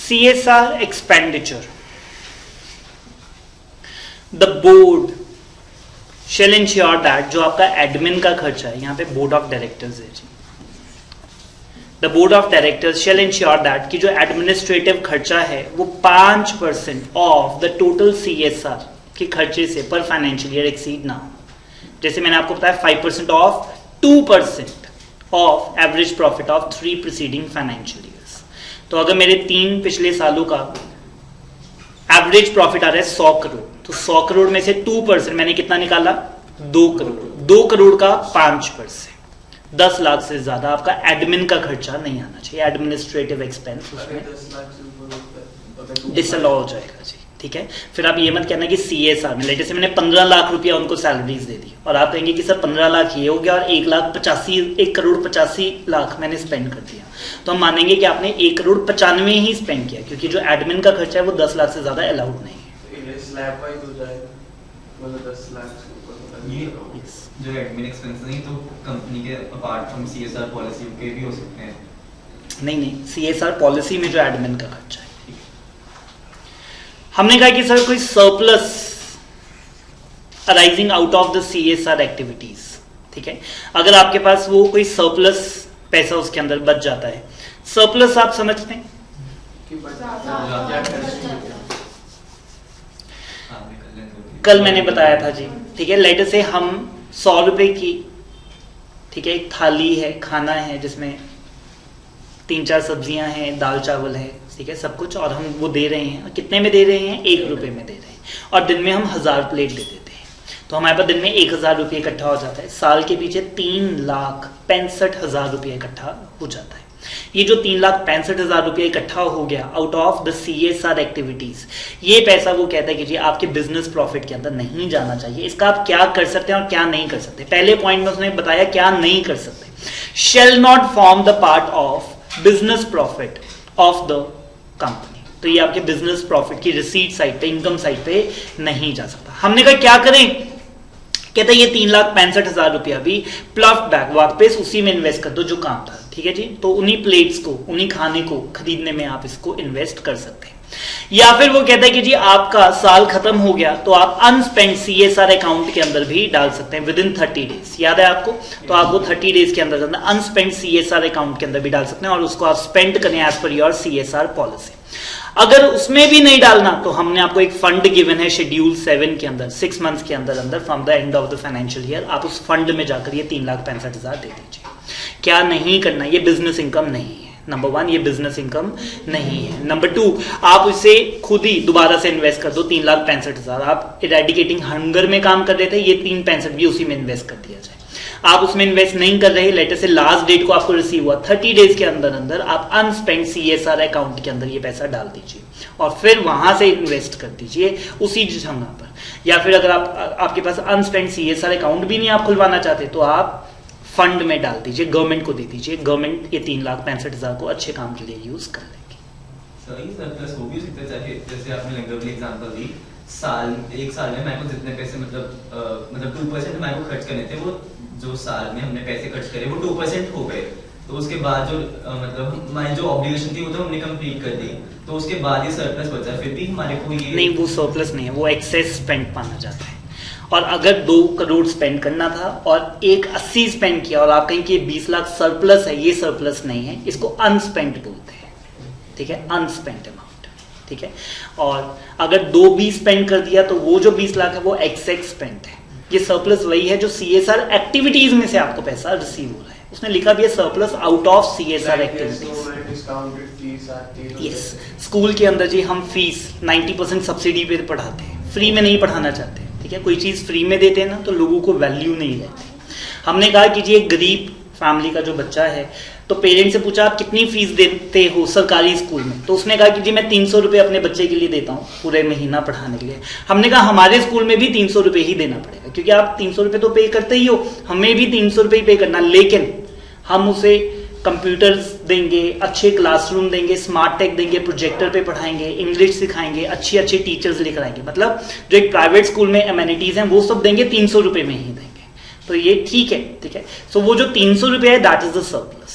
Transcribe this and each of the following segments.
CSR expenditure. The board shall ensure that जो आपका admin का खर्चा है, यहाँ पे बोर्ड ऑफ डायरेक्टर्स है जी, the board of directors shall ensure that कि जो एडमिनिस्ट्रेटिव खर्चा है वो 5% ऑफ द टोटल CSR के खर्चे से पर फाइनेंशियल ईयर एक्सीड ना हो. जैसे मैंने आपको बताया 5% of 2% of average profit of 3 preceding financial years. तो अगर मेरे 3 पिछले सालों का एवरेज प्रॉफिट आ रहा है 100 करोड़, तो 100 करोड़ में से 2% मैंने कितना निकाला, 2 करोड़. 2 करोड़ का 5%, 10 लाख से ज्यादा आपका एडमिन का खर्चा नहीं आना चाहिए. एडमिनिस्ट्रेटिव एक्सपेंस उसमें डिसअलाउ हो जाएगा जी. ठीक है. फिर आप ये मत कहना कि CSR में लेटे से मैंने 15 लाख रुपया उनको सैलरीज दे दी और आप कहेंगे कि सर 15 लाख ये हो गया और 1 करोड़ 85 लाख मैंने स्पेंड कर दिया, तो हम मानेंगे कि आपने 1 करोड़ 95 ही स्पेंड किया, क्योंकि जो एडमिन का खर्चा है वो 10 लाख से ज्यादा अलाउड नहीं है. स्लैब वाइज हो जाएगा, मतलब 10 लाख से ऊपर ये जो एडमिन एक्सपेंस नहीं तो कंपनी के अपार्ट फ्रॉम CSR पॉलिसी के भी हो सकते हैं. नहीं, CSR पॉलिसी में जो एडमिन का खर्चा है. हमने कहा कि सर कोई surplus arising out of the CSR activities. ठीक है. अगर आपके पास वो कोई सरप्लस पैसा उसके अंदर बच जाता है, सरप्लस आप समझते हैं, कल मैंने बताया था जी. ठीक है. लेटर से हम 100 रुपए की, ठीक है, एक थाली है, खाना है जिसमें 3-4 सब्जियां हैं, दाल चावल है, ठीक है, सब कुछ, और हम वो दे रहे हैं. कितने में दे रहे हैं, 1 रुपए में दे रहे हैं, और दिन में हम 1000 प्लेट दे देते हैं. तो हमारे पास दिन में 1000 रुपये इकट्ठा हो जाता है. साल के पीछे 3,65,000 रुपये इकट्ठा हो जाता है. ये जो 3,65,000 रुपये इकट्ठा हो गया out of the CSR activities, ये पैसा वो कहता है कि जी आपके बिजनेस प्रॉफिट के अंदर नहीं जाना चाहिए. इसका आप क्या कर सकते हैं और क्या नहीं कर सकते. पहले पॉइंट में उसने बताया क्या नहीं कर सकते. Shall not form the part of business profit of the company. तो ये आपके बिजनेस प्रॉफिट की रिसीट साइड पे, इनकम साइड पे नहीं जा सकता. हमने कहा क्या करें, कहता है ये 3,65,000 रुपया भी प्लफ बैक वापस उसी में इन्वेस्ट कर दो जो काम था. ठीक है जी. तो उन्हीं प्लेट्स को, उन्हीं खाने को खरीदने में आप इसको इन्वेस्ट कर सकते हैं. या फिर वो कहता है कि जी आपका साल खत्म हो गया तो आप अनस्पेंड CSR अकाउंट के अंदर भी डाल सकते हैं विद इन 30 डेज. याद है आपको, तो आप वो 30 डेज के अंदर अनस्पेंड CSR अकाउंट के अंदर भी डाल सकते हैं और उसको आप स्पेंड करें as per your CSR policy. अगर उसमें भी नहीं डालना तो हमने आपको एक फंड गिवन है शेड्यूल 7 के अंदर, 6 मंथ्स के अंदर अंदर from the end of the financial year, आप उस फंड में जाकर ये 3,65,000 दे दीजिए. क्या नहीं करना, ये बिजनेस इनकम नहीं है. नंबर 1, ये बिजनेस इनकम नहीं है. नंबर 2, आप इसे खुद ही दोबारा से इन्वेस्ट कर दो. 3,65,000 आप इरेडिकेटिंग हंगर में काम कर रहे थे, ये 3,65,000 भी उसी में इन्वेस्ट कर दिया जाए. आप उसमें इन्वेस्ट नहीं कर रहे, लेटर से लास्ट डेट को आपको रिसीव हुआ, 30 डेज के अंदर अंदर आप अनस्पेंड CSR अकाउंट के अंदर ये पैसा डाल दीजिए और फिर वहां से इन्वेस्ट कर दीजिए उसी जगह पर. या फिर अगर आपके पास अनस्पेंड CSR अकाउंट भी नहीं आप खुलवाना चाहते तो आप फंड में डाल दीजिए, गवर्नमेंट को दे दीजिए. गवर्नमेंट ये 3,65,000 को अच्छे काम के लिए यूज कर लेगी. सही सरप्लस वो भी हो सकता है, जैसे आपने लंगरली एग्जांपल दी, एक साल में मेरे को जितने पैसे मतलब 2% मेरे को खर्च करने थे, वो जो साल में हमने पैसे खर्च करे वो 2% हो गए. तो उसके बाद जो मतलब हमारी जो ऑब्लिगेशन थी वो तो हमने कंप्लीट कर दी, तो उसके बाद ये सरप्लस बचा, फिर भी हमारे को ये नहीं, वो सरप्लस नहीं है, वो एक्सेस स्पेंड माना जाता है. और अगर 2 करोड़ स्पेंड करना था और 1,80 स्पेंड किया और आप कहें कि 20 लाख सरप्लस है, ये सरप्लस नहीं है, इसको अनस्पेंड बोलते हैं. ठीक है, अनस्पेंड अमाउंट. ठीक है. और अगर 2 स्पेंड कर दिया तो वो जो 20 लाख है वो एक्सेस स्पेंड है. ये सरप्लस वही है जो CSR एक्टिविटीज में से आपको पैसा रिसीव हो रहा है. उसने लिखा भी है surplus out of CSR activities. Yes, school के अंदर जी हम फीस 90% सब्सिडी पे पढ़ाते हैं, फ्री में नहीं पढ़ाना चाहते. ठीक है. कोई चीज फ्री में देते हैं ना तो लोगों को वैल्यू नहीं रहती. हमने कहा कि जी एक गरीब फैमिली का जो बच्चा है, तो पेरेंट्स से पूछा आप कितनी फीस देते हो सरकारी स्कूल में, तो उसने कहा कि जी मैं 300 रुपये अपने बच्चे के लिए देता हूँ पूरे महीना पढ़ाने के लिए. हमने कहा हमारे स्कूल में भी 300 रुपये ही देना पड़ेगा, क्योंकि आप 300 रुपये तो पे करते ही हो, हमें भी 300 रुपये ही पे करना, लेकिन हम उसे कंप्यूटर्स देंगे, अच्छे क्लासरूम देंगे, स्मार्ट टेक देंगे, प्रोजेक्टर पे पढ़ाएंगे, इंग्लिश सिखाएंगे, अच्छे अच्छे टीचर्स लेकर आएंगे. मतलब जो एक प्राइवेट स्कूल में एमेनिटीज हैं वो सब देंगे, 300 रुपये में ही देंगे. तो ये ठीक है. ठीक है. सो वो जो 300 रुपये है that is the surplus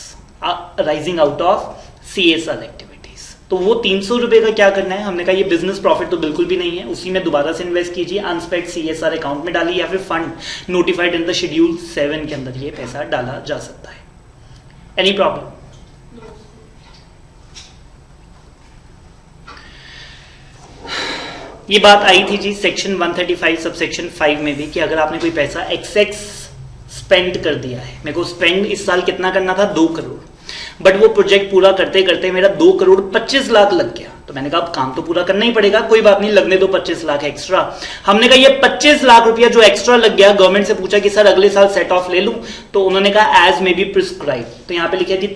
rising out of CSR activities. तो वो 300 रुपए का क्या करना है, हमने कहा ये बिजनेस प्रॉफिट तो बिल्कुल भी नहीं है, उसी में दोबारा से इन्वेस्ट कीजिए, अनस्पेक्ट CSR अकाउंट में डालिए, या फिर fund notified in the schedule 7 के अंदर ये पैसा डाला जा सकता है। Any problem? ये बात आई थी जी सेक्शन 135 सब सेक्शन 5 में भी कि अगर आपने कोई पैसा एक्सेस स्पेंड कर दिया है, मेरे को स्पेंड इस साल कितना करना था 2 करोड़, बट वो प्रोजेक्ट पूरा करते करते मेरा 2 करोड़ 25 लाख लग गया, तो मैंने कहा अब काम तो पूरा करना ही पड़ेगा, कोई बात नहीं लगने दो 25 लाख एक्स्ट्रा। हमने कहा ये 25 लाख रुपया जो एक्स्ट्रा लग गया, गवर्नमेंट से पूछा कि सर अगले साल सेट ऑफ ले लूं, तो उन्होंने कहा एज मे बी प्रिस्क्राइब, तो यहाँ पे लिखा जी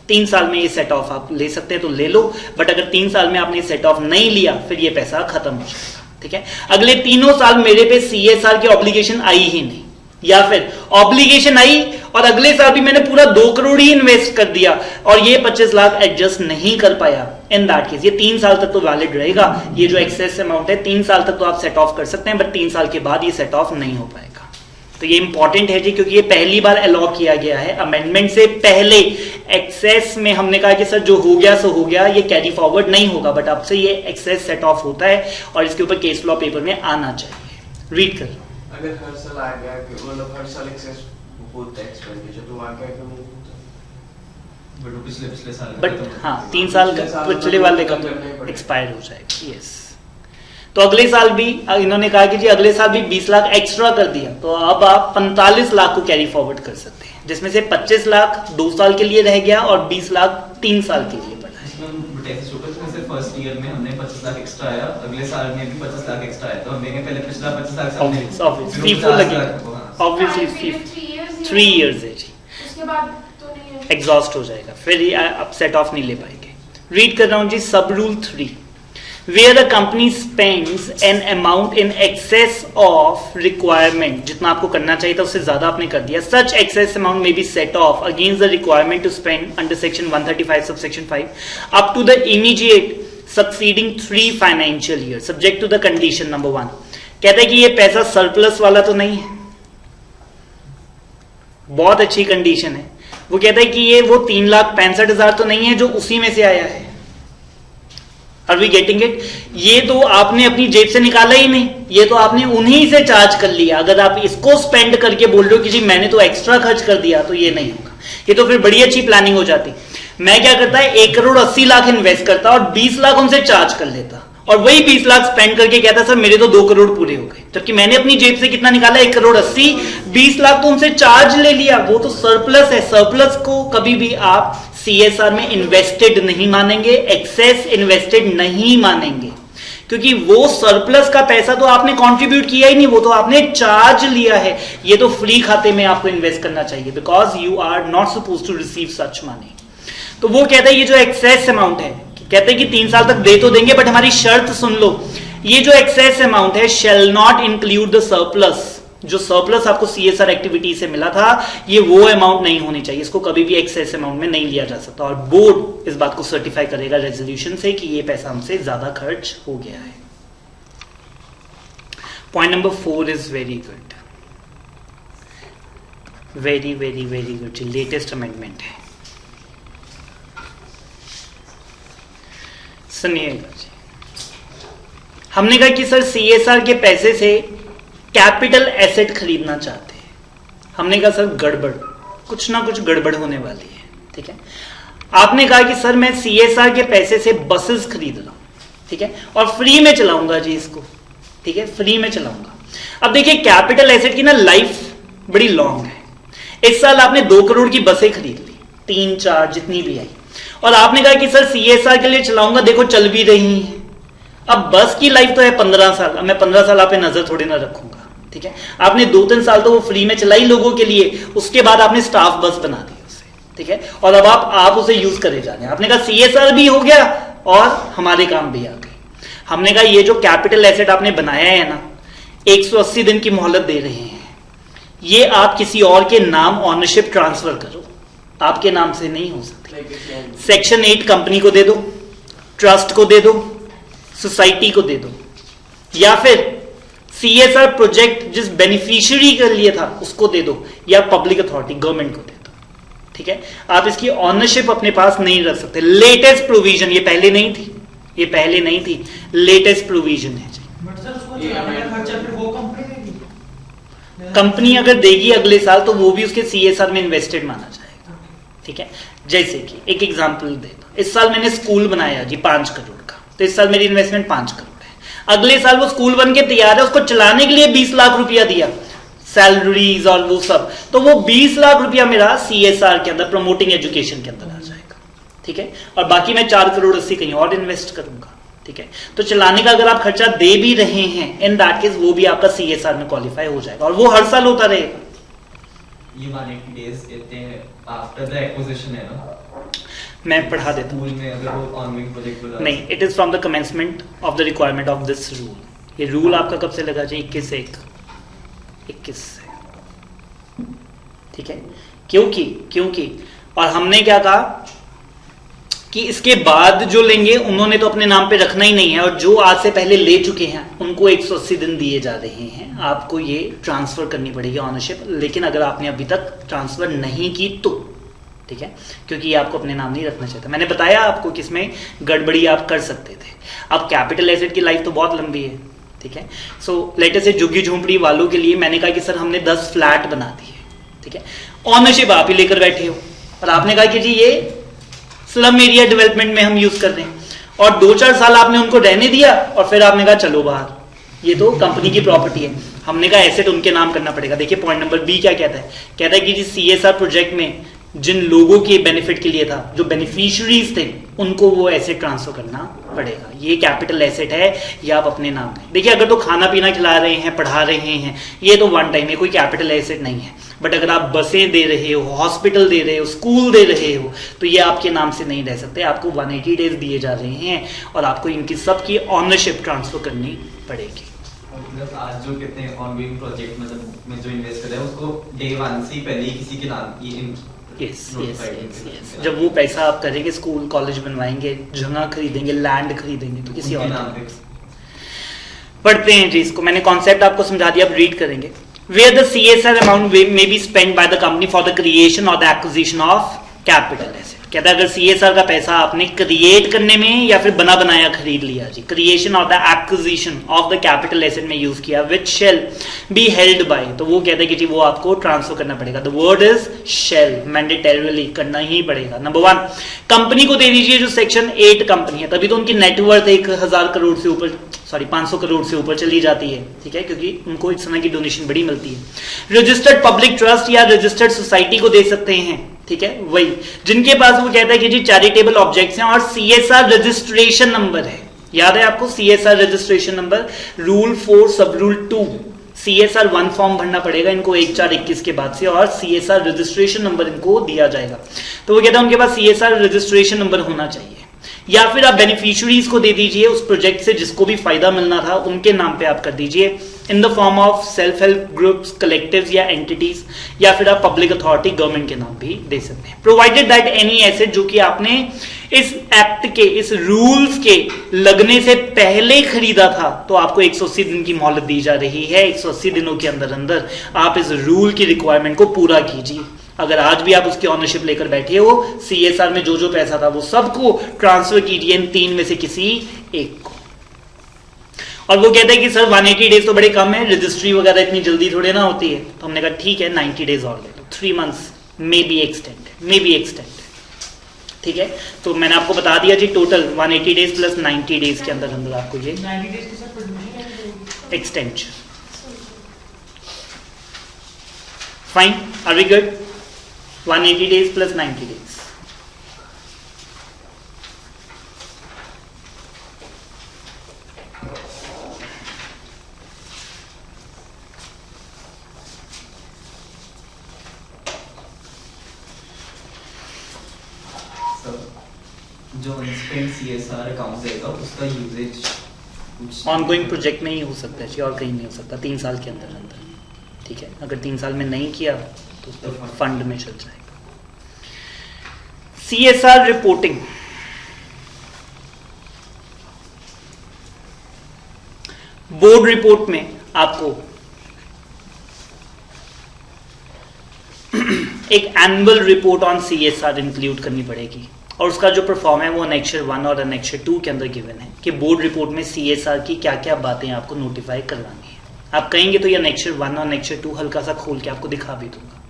3 साल में ये सेट ऑफ आप ले सकते हैं तो ले लो, बट अगर 3 साल में आपने सेट ऑफ नहीं लिया फिर ये पैसा खत्म हो जाएगा, ठीक है। अगले 3 साल मेरे पे CSR की ऑब्लिगेशन आई ही नहीं, या फिर ऑब्लिगेशन आई और अगले साल भी मैंने पूरा 2 करोड़ ही इन्वेस्ट कर दिया और ये 25 लाख एडजस्ट नहीं कर पाया, इन दैट केस ये 3 साल तक तो वैलिड रहेगा, ये जो एक्सेस अमाउंट है 3 साल तक तो आप सेट ऑफ कर सकते हैं, बट 3 साल के बाद ये सेट ऑफ नहीं हो पाएगा। तो ये इंपॉर्टेंट है जी, क्योंकि ये पहली बार अलाउ किया गया है, अमेंडमेंट से पहले एक्सेस में हमने कहा कि सर जो हो गया सो हो गया, ये कैरी फॉरवर्ड नहीं होगा, बट अब से ये एक्सेस सेट ऑफ होता है और इसके ऊपर केस लॉ पेपर में आना चाहिए। रीड कर। अगर हर साल आ गया कि मतलब हर साल एक्सेस होता है एक्सपेंडिचर, तो वहां क्या कमी होता है? बट पिछले साल बट हाँ 3 साल का पिछले वाले का तो एक्सपायर हो जाएगा। यस, तो अगले साल भी इन्होंने कहा कि जी अगले साल भी 20 लाख एक्स्ट्रा कर दिया, तो अब आप 45 लाख को कैरी फॉरवर्ड कर सकते हैं, जिसमें से 25 लाख 2 साल के लिए रह गया और 20 लाख 3 साल के लिए पड़ा है। फर्स्ट ईयर में हमने 25 लाख एक्स्ट्रा आया, अगले साल में भी 25 लाख एक्स्ट्रा आया, तो हमने पहले पिछला 25 लाख से ऑब्वियसली 3 इयर्स है जी, उसके बाद तो नहीं है, एग्जॉस्ट हो जाएगा, फिर ये आप सेट ऑफ नहीं ले पाएंगे। रीड कर रहा हूं जी, सब rule 3, where a company spends an amount in excess of requirement, जितना आपको करना चाहिए था उससे ज्यादा आपने कर दिया, such excess amount may be set off against the requirement to spend under section 135 subsection 5 up to the immediate succeeding 3 financial years subject to the condition number 1। कहता है कि ये पैसा सरप्लस वाला तो नहीं है, बहुत अच्छी कंडीशन है, वो कहता है कि ये वो 3,65,000 तो नहीं है जो उसी में से आया है। Are we getting it? ये तो आपने अपनी जेब से निकाला ही नहीं, ये तो आपने उन्हीं से चार्ज कर लिया। अगर आप इसको स्पेंड करके बोल रहे हो कि जी मैंने तो एक्स्ट्रा खर्च कर दिया, तो ये नहीं होगा, ये तो फिर बड़ी अच्छी प्लानिंग हो जाती। मैं क्या करता है 1 करोड़ 80 लाख इन्वेस्ट करता और 20 लाख उनसे चार्ज कर लेता और वही 20 लाख स्पेंड करके कहता सर मेरे तो 2 करोड़ पूरे हो गए, जबकि मैंने अपनी जेब से कितना निकाला 1 करोड़ 80, 20 लाख तो उनसे चार्ज ले लिया, वो तो सरप्लस है। सरप्लस को कभी भी आप CSR में इन्वेस्टेड नहीं मानेंगे, एक्सेस इन्वेस्टेड नहीं मानेंगे, क्योंकि वो सरप्लस का पैसा तो आपने कंट्रीब्यूट किया ही नहीं, वो तो आपने चार्ज लिया है। ये तो फ्री खाते में आपको इन्वेस्ट करना चाहिए, because you are not suppose to receive such money. तो वो कहता है ये जो एक्सेस अमाउंट है, कहते हैं कि 3 साल तक दे तो देंगे, बट हमारी शर्त सुन लो, ये जो एक्सेस अमाउंट है shall not include the surplus. जो सरप्लस आपको CSR एक्टिविटी से मिला था, ये वो अमाउंट नहीं होनी चाहिए, इसको कभी भी एक्सेस अमाउंट में नहीं लिया जा सकता, और बोर्ड इस बात को सर्टिफाई करेगा रेजोल्यूशन से कि ये पैसा हमसे ज्यादा खर्च हो गया है। Point number 4 is very good, very very very good, latest amendment है, सुनिएगा जी। हमने कहा कि सर CSR के पैसे से कैपिटल एसेट खरीदना चाहते हैं, हमने कहा सर गड़बड़, कुछ ना कुछ गड़बड़ होने वाली है, ठीक है। आपने कहा कि सर मैं CSR के पैसे से बसेस खरीद रहा हूं, ठीक है, और फ्री में चलाऊंगा जी इसको, ठीक है, फ्री में चलाऊंगा। अब देखिए कैपिटल एसेट की ना लाइफ बड़ी लॉन्ग है, इस साल आपने 2 करोड़ की बसें खरीद ली, 3, 4 जितनी भी आई, और आपने कहा कि सर CSR के लिए चलाऊंगा, देखो चल भी रही है। अब बस की लाइफ तो है 15 साल, अब मैं 15 साल आप पे नजर थोड़ी ना रखूंगा, ठीक है। आपने 2-3 साल तो वो फ्री में चलाई लोगों के लिए, उसके बाद आपने स्टाफ बस बना दी उसे, ठीक है, और अब आप उसे यूज करे जा रहे हैं। आपने कहा CSR भी हो गया और हमारे काम भी आ गए। हमने कहा ये जो कैपिटल एसेट आपने बनाया है ना, 180 दिन की मोहलत दे रहे हैं, ये आप किसी और के नाम ऑनरशिप ट्रांसफर करो, आपके नाम से नहीं हो सकती। सेक्शन 8 कंपनी को दे दो, ट्रस्ट को दे दो, सोसाइटी को दे दो, या फिर CSR प्रोजेक्ट जिस बेनिफिशियरी के लिए था उसको दे दो, या पब्लिक अथॉरिटी गवर्नमेंट को दे दो, ठीक है, आप इसकी ऑनरशिप अपने पास नहीं रख सकते। लेटेस्ट प्रोविजन, ये पहले नहीं थी, ये पहले नहीं थी, लेटेस्ट प्रोविजन है जी। बट सर उसको चलाने का खर्चा फिर वो कंपनी देगी। कंपनी अगर देगी अगले साल तो वो भी उसके सीएसआर में इन्वेस्टेड माना जाएगा। ठीक है, जैसे कि एक एग्जांपल देता, इस साल मैंने स्कूल बनाया जी 5 करोड़ का, तो इस साल मेरी इन्वेस्टमेंट 5 करोड़ है। अगले साल वो स्कूल बन के तैयार है, उसको चलाने के लिए 20 लाख रुपया दिया, सैलरीज और वो सब, तो वो 20 लाख रुपया मेरा सीएसआर के अंदर, प्रमोटिंग एजुकेशन के अंदर आ जाएगा। ठीक है, और बाकी मैं 4 करोड़ 80 कहीं और इन्वेस्ट करूंगा। ठीक है, तो चलाने का अगर आप खर्चा दे भी रहे हैं, इन दैट केस वो भी आपका सीएसआर में क्वालिफाई हो जाएगा, और वो हर साल होता रहेगा। ये 180 डेज कहते हैं आफ्टर द एक्विजिशन है ना? मैं पढ़ा देता हूँ। स्कूल में अगर वो ऑनगोइंग प्रोजेक्ट बना नहीं, it is from the commencement of the requirement of this rule. ये रूल आपका कब से लगा जी? 21 से। ठीक है, क्योंकि और हमने क्या कहा कि इसके बाद जो लेंगे उन्होंने तो अपने नाम पे रखना ही नहीं है, और जो आज से पहले ले चुके हैं उनको 180 दिन दिए जा रहे हैं। आपको ये ट्रांसफर करनी पड़ेगी ऑनरशिप, लेकिन अगर आपने अभी तक ट्रांसफर नहीं की तो, ठीक है, क्योंकि ये आपको अपने नाम नहीं रखना चाहिए था। मैंने बताया आपको कि इसमें गड़बड़ी आप कर सकते थे। अब कैपिटल एसेट की लाइफ तो बहुत लंबी है। ठीक है, सो लेट अस से झुग्गी झोंपड़ी वालों के लिए मैंने कहा कि सर हमने 10 फ्लैट बना दिए। ठीक है, ऑनरशिप आप ही लेकर बैठे हो, और आपने कहा कि जी ये स्लम एरिया डेवलपमेंट में हम यूज कर रहे हैं, और 2-4 साल आपने उनको रहने दिया, और फिर आपने कहा चलो बाहर, ये तो कंपनी की प्रॉपर्टी है। हमने कहा एसेट उनके नाम करना पड़ेगा। देखिए पॉइंट नंबर बी क्या कहता है कि जी सीएसआर प्रोजेक्ट में जिन लोगों के बेनिफिट के लिए था, जो बेनिफिशियरीज थे, उनको वो एसेट ट्रांसफर करना पड़ेगा। ये कैपिटल एसेट है, ये आप अपने नाम लें। देखिए अगर तो खाना पीना खिला रहे हैं, पढ़ा रहे हैं, ये तो वन टाइम है, कोई कैपिटल एसेट नहीं है। बट अगर आप बसें दे रहे हो, हॉस्पिटल दे रहे हो, स्कूल दे रहे हो, तो ये आपके नाम से नहीं रह सकते। आपको 180 डेज दिए जा रहे हैं, और आपको इनकी सबकी ऑनरशिप ट्रांसफर करनी पड़ेगी। मतलब आज जो कहते हैं ऑनगोइंग प्रोजेक्ट मतलब में जो इन्वेस्ट कर रहे हैं उसको डे 1 से पहले ही किसी के नाम ये यस, जब वो पैसा आप करेंगे, स्कूल कॉलेज बनवाएंगे, जगह खरीदेंगे, लैंड खरीदेंगे, तो किसी और नाम पे पढ़ते हैं जी इसको। मैंने कॉन्सेप्ट आपको समझा दिया, अब रीड करेंगे। Where the CSR amount may be spent by the company for the creation or the acquisition of capital asset. कहता है अगर CSR का पैसा आपने क्रिएट करने में या फिर बना बनाया खरीद लिया जी, creation of the acquisition of the capital asset में यूज किया, which shall be held by, तो वो कहते हैं कि जी वो आपको ट्रांसफर करना पड़ेगा। The word is shall, mandatorily करना ही पड़ेगा। नंबर 1, कंपनी को दे दीजिए जो सेक्शन 8 कंपनी है, तभी तो उनकी नेटवर्थ 1000 करोड़ से ऊपर, 500 करोड़ से ऊपर चली जाती है। ठीक है, क्योंकि उनको इस तरह की डोनेशन बड़ी मिलती है। रजिस्टर्ड पब्लिक ट्रस्ट या रजिस्टर्ड सोसाइटी को दे सकते हैं। ठीक है, वही जिनके पास वो कहता है कि जी चैरिटेबल ऑब्जेक्ट्स हैं और सीएसआर रजिस्ट्रेशन नंबर है। याद है आपको सीएसआर रजिस्ट्रेशन नंबर, रूल 4 सब रूल 2, सीएसआर 1 फॉर्म भरना पड़ेगा इनको 1/4/21 के बाद से, और सीएसआर रजिस्ट्रेशन नंबर इनको दिया जाएगा। तो वो कहता है उनके पास सीएसआर रजिस्ट्रेशन नंबर होना चाहिए, या फिर आप बेनिफिशियरीज को दे दीजिए उस प्रोजेक्ट से जिसको भी फायदा मिलना था, उनके नाम पे आप कर दीजिए in the form of self help groups, collectives या एंटिटीज, या फिर आप पब्लिक अथॉरिटी गवर्नमेंट के नाम भी दे सकते हैं। प्रोवाइडेड दैट एनी एसेट जो कि आपने इस एक्ट के, इस रूल्स के लगने से पहले खरीदा था, तो आपको 180 दिन की मोहलत दी जा रही है। 180 दिनों के अंदर अंदर आप इस रूल की रिक्वायरमेंट को पूरा कीजिए। अगर आज भी आप उसकी ऑनरशिप लेकर बैठे हो, सीएसआर में जो जो पैसा था वो सबको ट्रांसफर कीजिए इन 3 में से किसी एक को। और वो कहते हैं कि सर 180 डेज तो बड़े कम है, रजिस्ट्री वगैरह इतनी जल्दी थोड़े ना होती है। तो हमने कहा ठीक है 90 डेज और ले लो, 3 मंथ्स मे बी एक्सटेंड। ठीक है, तो मैंने आपको बता दिया जी टोटल 180 डेज प्लस 90 डेज के अंदर अंदर आपको ये 90 डेज के साथ permission extension. Fine, are we good? 180 days plus 90 days. जो अनस्पेंट सीएसआर अकाउंट रहेगा उसका यूजेज कुछ ऑनगोइंग प्रोजेक्ट में ही हो सकता है जी, और कहीं नहीं हो सकता 3 साल के अंदर अंदर। ठीक है, अगर 3 साल में नहीं किया तो फंड में चल जाएगा। सीएसआर रिपोर्टिंग, बोर्ड रिपोर्ट में आपको एक annual report on CSR include करनी पड़ेगी और उसका जो परफॉर्म है वो अनेक्चर 1 और अनेक्चर 2 के अंदर गिवन है कि बोर्ड रिपोर्ट में CSR की क्या क्या बातें आपको नोटिफाई करवानी है। आप कहेंगे तो ये अनेक्चर 1 और अनेक्चर 2 हल्का सा खोल के आपको दिखा भी दूंगा।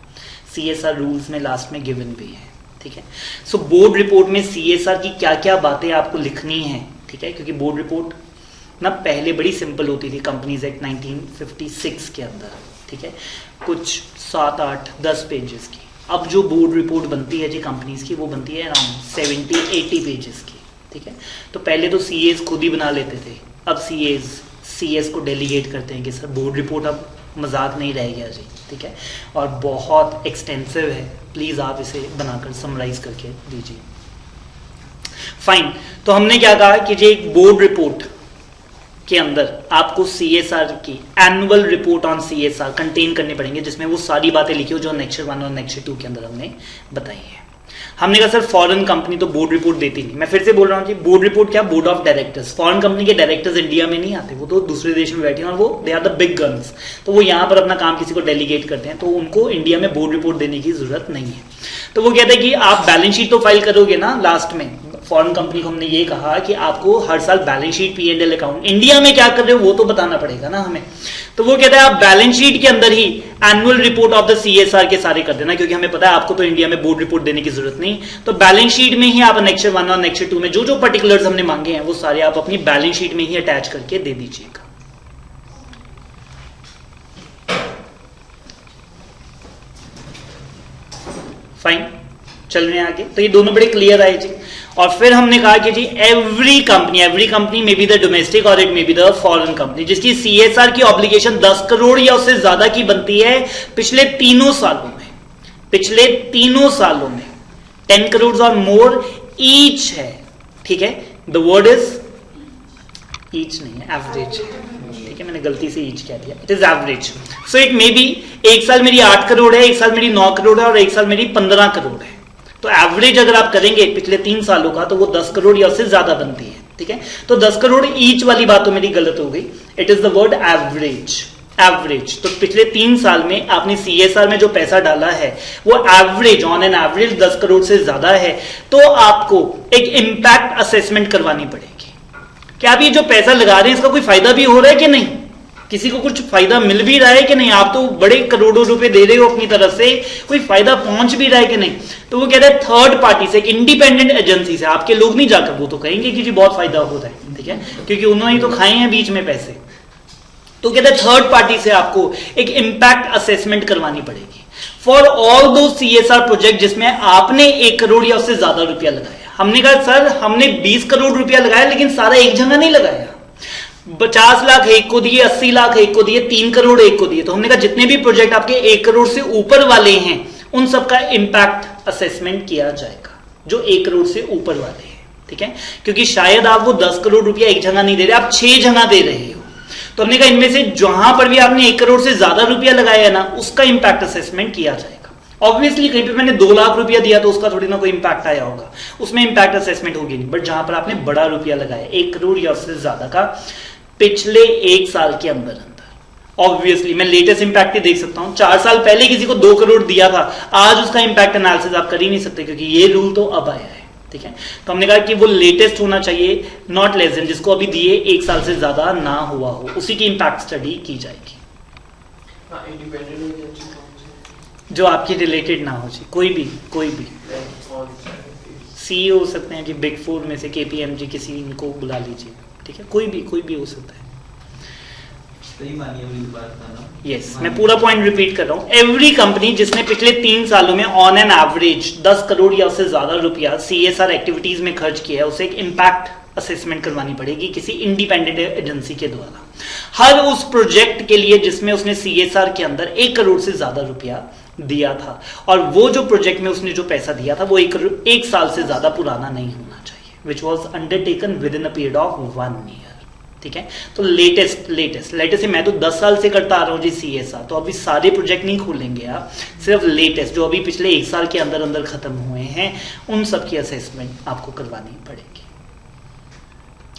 CSR रूल्स में लास्ट में गिवन भी है, ठीक है। सो बोर्ड रिपोर्ट में CSR की क्या क्या बातें आपको लिखनी है, ठीक है, क्योंकि बोर्ड रिपोर्ट ना पहले बड़ी सिंपल होती थी कंपनीज एक्ट 1956 के अंदर, ठीक है, कुछ 7, 8, 10 पेजेस की। अब जो बोर्ड रिपोर्ट बनती है जी कंपनीज की वो बनती है अराउंड 70-80 पेजेस की, ठीक है। तो पहले तो CAs खुद ही बना लेते थे, अब CS को डेलीगेट करते हैं कि सर बोर्ड रिपोर्ट अब मजाक नहीं रह गया जी, ठीक है, और बहुत एक्सटेंसिव है, प्लीज आप इसे बनाकर समराइज करके दीजिए। फाइन, तो हमने क्या कहा कि जी एक बोर्ड रिपोर्ट के अंदर आपको CSR की annual report on CSR contain करने पड़ेंगे जिसमें वो सारी बातें लिखी हो जो अनेक्चर 1 और अनेक्चर 2 के अंदर हमने बताई है। हमने कहा सर फॉरेन कंपनी तो बोर्ड रिपोर्ट देती नहीं। मैं फिर से बोल रहा हूँ जी, बोर्ड रिपोर्ट क्या, board of directors. Foreign company के डायरेक्टर्स इंडिया में नहीं आते, वो तो दूसरे देश में बैठे हैं और वो they are the big guns, तो वो यहाँ पर अपना काम किसी को डेलीगेट करते हैं, तो उनको इंडिया में बोर्ड रिपोर्ट देने की जरूरत नहीं है। तो वो कहते हैं कि आप बैलेंस शीट तो फाइल करोगे ना लास्ट में। फॉरेन कंपनी को हमने ये कहा कि आपको हर साल balance sheet, P&L account India में क्या कर रहे हो वो तो बताना पड़ेगा ना हमें। तो वो कहता है आप बैलेंस शीट के अंदर ही annual report of the CSR के सारे कर देना, क्योंकि हमें पता है आपको तो इंडिया में बोर्ड रिपोर्ट देने की जरूरत नहीं। तो बैलेंस शीट में ही आप अनेक्चर 1 और अनेक्चर 2 में जो जो पर्टिकुलर्स हमने मांगे हैं वो सारे आप अपनी बैलेंस शीट में ही अटैच करके दे दीजिएगा। फाइन, चल रहे हैं आगे। तो ये दोनों बड़े क्लियर आए जी। और फिर हमने कहा कि जी every company may be the domestic और it may be the foreign company जिसकी CSR की ऑब्लिगेशन 10 करोड़ या उससे ज्यादा की बनती है पिछले तीनों सालों में 10 करोड़ और मोर ईच है, ठीक है। द वर्ड इज ईच नहीं है, एवरेज है, ठीक है, मैंने गलती से ईच कह दिया, it is average. So it may B एक साल मेरी 8 करोड़ है, एक साल मेरी 9 करोड़ है और एक साल मेरी 15 करोड़ है। तो एवरेज अगर आप करेंगे पिछले 3 सालों का तो वो 10 करोड़ या उससे ज्यादा बनती है, ठीक है। तो 10 करोड़ ईच वाली बात तो मेरी गलत हो गई, it is the word average. तो पिछले 3 साल में आपने CSR में जो पैसा डाला है वो average, on an average 10 crore से ज्यादा है, तो आपको एक इंपैक्ट असेसमेंट करवानी पड़ेगी कि आप ये जो पैसा लगा रहे हैं इसका कोई फायदा भी हो रहा है कि नहीं, किसी को कुछ फायदा मिल भी रहा है कि नहीं, आप तो बड़े करोड़ों रुपए दे रहे हो अपनी तरफ से, कोई फायदा पहुंच भी रहा है कि नहीं। तो वो कहता है थर्ड पार्टी से, एक इंडिपेंडेंट एजेंसी से, आपके लोग नहीं जाकर, वो तो कहेंगे कि जी बहुत फायदा हो रहा है, ठीक है, क्योंकि उन्होंने तो खाए हैं बीच में पैसे। तो कहते हैं थर्ड पार्टी से आपको एक इंपैक्ट असेसमेंट करवानी पड़ेगी फॉर ऑल दो CSR प्रोजेक्ट जिसमें आपने 1 करोड़ या उससे ज्यादा रुपया लगाया। हमने कहा सर हमने 20 करोड़ रुपया लगाया लेकिन सारा एक जगह नहीं लगाया, 50 लाख एक को दिए, 80 लाख एक को दिए, 3 करोड़ एक को दिए। तो हमने कहा जितने भी प्रोजेक्ट आपके 1 करोड़ से ऊपर वाले हैं उन सबका इंपैक्ट असेसमेंट किया जाएगा, जो 1 करोड़ से ऊपर वाले हैं, ठीक है, क्योंकि शायद आप वो 10 करोड़ रुपया एक जगह नहीं दे रहे, आप 6 जगह दे रहे हो। तो हमने कहा इनमें से जहां पर भी आपने 1 करोड़ से ज्यादा रुपया लगाया है ना, उसका इंपैक्ट असेसमेंट किया जाएगा। ऑब्वियसली कहीं पे मैंने 2 लाख रुपया दिया तो उसका थोड़ी ना कोई इंपैक्ट आया होगा, उसमें इंपैक्ट असेसमेंट होगी नहीं। बट जहां पर आपने बड़ा रुपया लगाया 1 करोड़ या उससे ज्यादा का पिछले 1 साल के अंदर ऑब्वियसली मैं लेटेस्ट इंपैक्ट ही देख सकता हूं। 4 साल पहले किसी को 2 करोड़ दिया था, आज उसका इंपैक्ट एनालिसिस आप कर ही नहीं सकते क्योंकि ये रूल तो अब आया है, ठीक है। तो हमने कहा कि वो लेटेस्ट होना चाहिए, नॉट लेस देन, जिसको अभी दिए 1 साल से ज्यादा ना हुआ हो, उसी की इंपैक्ट स्टडी की जाएगी। जो आपकी रिलेटेड ना हो जी, कोई भी CEO हो सकते हैं जी, बिग 4 में से KPMG किसी इनको बुला लीजिए, ठीक है, कोई भी हो सकता है। यस, मैं पूरा पॉइंट रिपीट कर रहा हूं। एवरी कंपनी जिसने पिछले 3 सालों में ऑन एन एवरेज 10 करोड़ या उससे ज्यादा रुपया CSR एक्टिविटीज में खर्च किया है, उसे एक इंपैक्ट असेसमेंट करवानी पड़ेगी किसी इंडिपेंडेंट एजेंसी के द्वारा, हर उस प्रोजेक्ट के लिए जिसमें उसने CSR के अंदर 1 करोड़ से ज्यादा रुपया दिया था, और वो जो प्रोजेक्ट में उसने जो पैसा दिया था वो 1 साल से ज्यादा पुराना नहीं होना चाहिए, which was undertaken with in a period of 1 year, ठीक है। तो लेटेस्ट मैं तो 10 साल से करता आ रहा हूं जी CSR, तो अभी सारे प्रोजेक्ट नहीं खोलेंगे आप, सिर्फ लेटेस्ट जो अभी पिछले 1 साल के अंदर अंदर खत्म हुए हैं उन सब की असेसमेंट आपको करवानी पड़ेगी।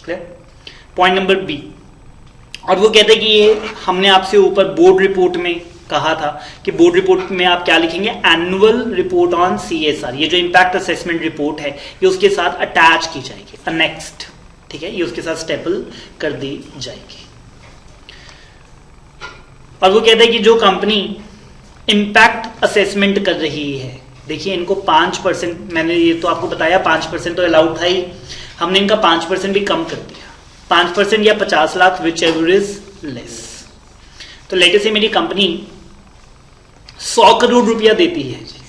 क्लियर? पॉइंट नंबर B, और वो कहते हैं कि ये हमने आपसे ऊपर बोर्ड रिपोर्ट में कहा था कि बोर्ड रिपोर्ट में आप क्या लिखेंगे, एनुअल रिपोर्ट ऑन CSR। ये जो इम्पैक्ट असेसमेंट रिपोर्ट है ये उसके साथ अटैच की जाएगी, अनेक्स्ट, ठीक है, ये उसके साथ स्टेपल कर दी जाएगी। और वो कहता है कि जो कंपनी इम्पैक्ट असेसमेंट कर रही है, देखिए इनको 5%, मैंने ये तो आपको बताया 5% तो अलाउड था ही, हमने इनका 5% भी कम कर दिया, 5% या 50 lakh, which ever is less. तो लेटे से मेरी कंपनी 100 करोड़ रुपया देती है जी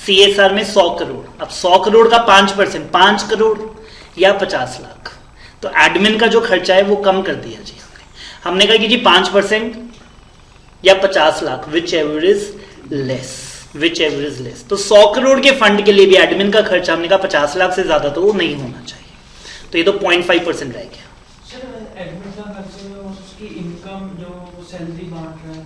CSR में, 100 करोड़। अब 100 करोड़ का 5%, 5 करोड़ या 50 लाख, तो एडमिन का जो खर्चा है वो कम कर दिया जी हमने कहा कि जी 5% या 50 lakh, which ever is less, which ever is less. तो 100 करोड़ के फंड के लिए भी एडमिन का खर्चा हमने कहा 50 लाख से ज्यादा तो वो नहीं होना चाहिए, तो ये तो 0.5% रह गया। सर एडमिन का खर्चे में उसकी इनकम जो सैलरी बांट रहा है,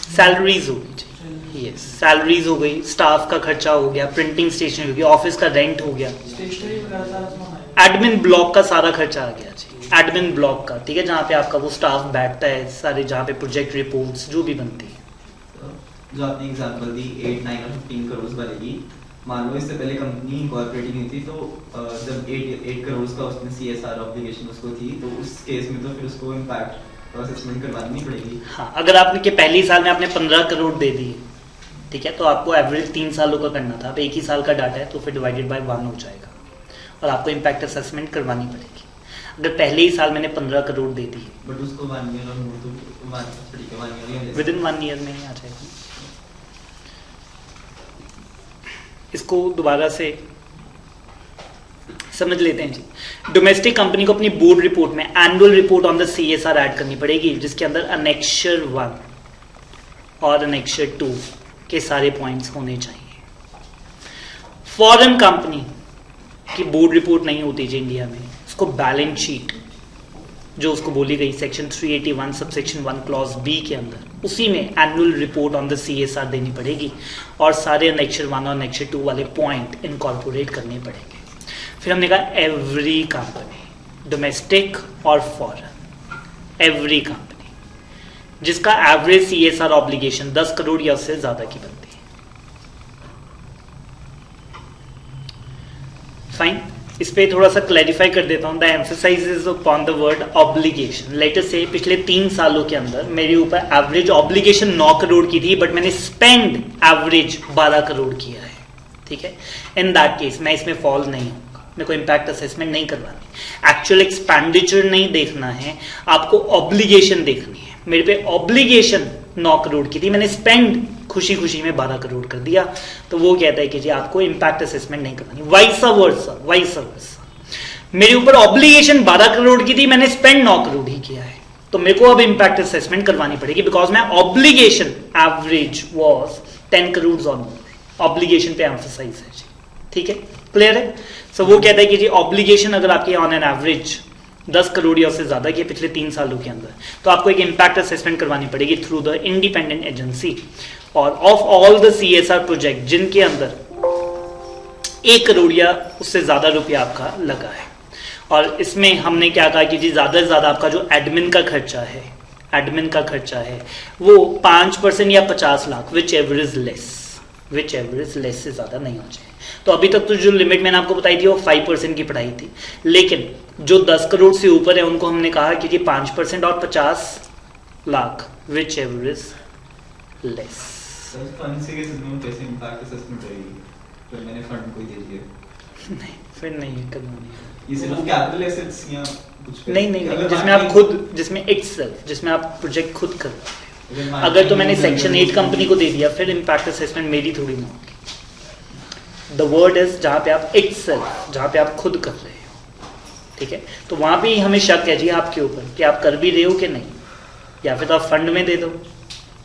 सैलरीज हो गई जी, यस, सैलरीज हो गई, स्टाफ का खर्चा हो गया, प्रिंटिंग स्टेशनरी हो गया, ऑफिस का रेंट हो गया, स्टेशनरी वगैरह सारा सामान आएगा। एडमिन ब्लॉक का सारा खर्चा आ गया जी, एडमिन ब्लॉक का, ठीक है, जहाँ पे आपका वो स्टाफ बैठता है, सारे जहाँ पे प्रोजेक्ट रिपोर्ट्स जो भी बनती है। जो आपने एग्जांपल दी 8, 9 और 15 करोड़ वाले की, मान लो इससे पहले कंपनी इनकॉर्पोरेटिंग हुई थी, तो जब 8 करोड़ का उसने CSR ऑब्लिगेशन उसको थी, तो उस केस में तो फिर उसको इम्पैक्ट असेसमेंट करवानी नहीं पड़ेगी। हाँ, अगर आपने के पहली साल में आपने 15 करोड़ दे दिए, ठीक है, तो आपको एवरेज 3 सालों का करना था, अब एक ही साल का डाटा है तो फिर डिवाइडेड बाय 1 हो जाएगा और आपको इम्पैक्ट असेसमेंट करवानी पड़ेगी। अगर पहले ही साल मैंने 15 करोड़ दे दिए, बट उसको 1 ईयर और मोर तो 1 ईयर विद इन 1 ईयर में ही आ जाएगा। इसको दोबारा से समझ लेते हैं जी। डोमेस्टिक कंपनी को अपनी बोर्ड रिपोर्ट में annual report on the CSR add करनी पड़ेगी, जिसके अंदर अनेक्शर 1 और अनेक्शर 2 के सारे पॉइंट्स होने चाहिए। फॉरेन कंपनी की बोर्ड रिपोर्ट नहीं होती जी इंडिया में, उसको बैलेंस शीट जो उसको बोली गई सेक्शन 381 सबसेक्शन 1 क्लॉज B के अंदर, उसी में annual report on the CSR देनी पड़ेगी और सारे अनेक्शर 1 और अनेक्शर 2 वाले पॉइंट इनकॉर्पोरेट करने पड़ेंगे। फिर हमने कहा एवरी कंपनी, डोमेस्टिक और फॉरेन, एवरी कंपनी जिसका एवरेज CSR ऑब्लिगेशन 10 करोड़ या उससे ज्यादा की बनती है। फाइन, इस पे थोड़ा सा क्लैरिफाई कर देता हूं। The emphasise upon the word obligation. लेटर से पिछले 3 सालों के अंदर मेरे ऊपर एवरेज ऑब्लिगेशन 9 करोड़ की थी, बट मैंने स्पेंड एवरेज 12 करोड़ किया है, ठीक है। इन दैट केस मैं इसमें फॉल नहीं होऊंगा, मेरे को इम्पैक्ट असेसमेंट नहीं करवानी, एक्चुअल एक्सपेंडिचर नहीं देखना है, आपको ऑब्लिगेशन देखनी है। मेरे पे ऑब्लिगेशन 9 करोड़ की थी, मैंने स्पेंड खुशी खुशी में 12 करोड़ कर दिया, तो वो कहता है कि जी आपको इम्पैक्ट असेसमेंट नहीं करवानी। वाइस वर्सा, मेरे ऊपर ऑब्लिगेशन 12 करोड़ की थी, मैंने स्पेंड 9 करोड़ ही किया है, तो मेरे को अब इम्पैक्ट असेसमेंट करवानी पड़ेगी, बिकॉज मैं ऑब्लिगेशन एवरेज वाज 10 करोड़ और मोर। ऑब्लिगेशन पे एम्फसाइज है जी, ठीक है, क्लियर है। सो वो कहता है कि जी ऑब्लिगेशन अगर आपकी ऑन एन एवरेज 10 करोड़ या उससे ज्यादा की पिछले 3 सालों के अंदर, तो आपको एक इम्पैक्ट असेसमेंट करवानी पड़ेगी थ्रू द इंडिपेंडेंट एजेंसी और of all the CSR project जिनके अंदर 1 करोड़ या उससे ज्यादा रुपया आपका लगा है। और इसमें हमने क्या कहा कि जी ज्यादा से ज्यादा आपका जो एडमिन का खर्चा है वो 5% या 50 lakh, which ever is less से ज्यादा नहीं हो जाए। तो अभी तक तो जो लिमिट मैंने आपको बताई थी वो 5% की पढ़ाई थी, लेकिन जो 10 करोड़ से ऊपर है उनको हमने कहा कि जी 5% और 50 lakh, which ever is less. Fund से कैसे इम्पैक्ट असेसमेंट रहेगी, तो मैंने फंड को दे दिया नहीं, फिर नहीं करवानी है। ये सिर्फ कैपिटल एसेट्स या कुछ नहीं, जिसमें आप खुद, जिसमें इटसेल्फ, जिसमें आप प्रोजेक्ट खुद कर रहे हो। अगर तो मैंने सेक्शन 8 कंपनी को दे दिया, फिर इम्पैक्ट असेसमेंट मेरी थोड़ी ना होगी। द वर्ड इज जहां पे आप इटसेल्फ, जहां पे आप खुद कर रहे हो, ठीक है, तो वहां पे हमें शक है जी आपके ऊपर कि आप कर भी रहे हो कि नहीं, या फिर तो आप फंड में दे दो,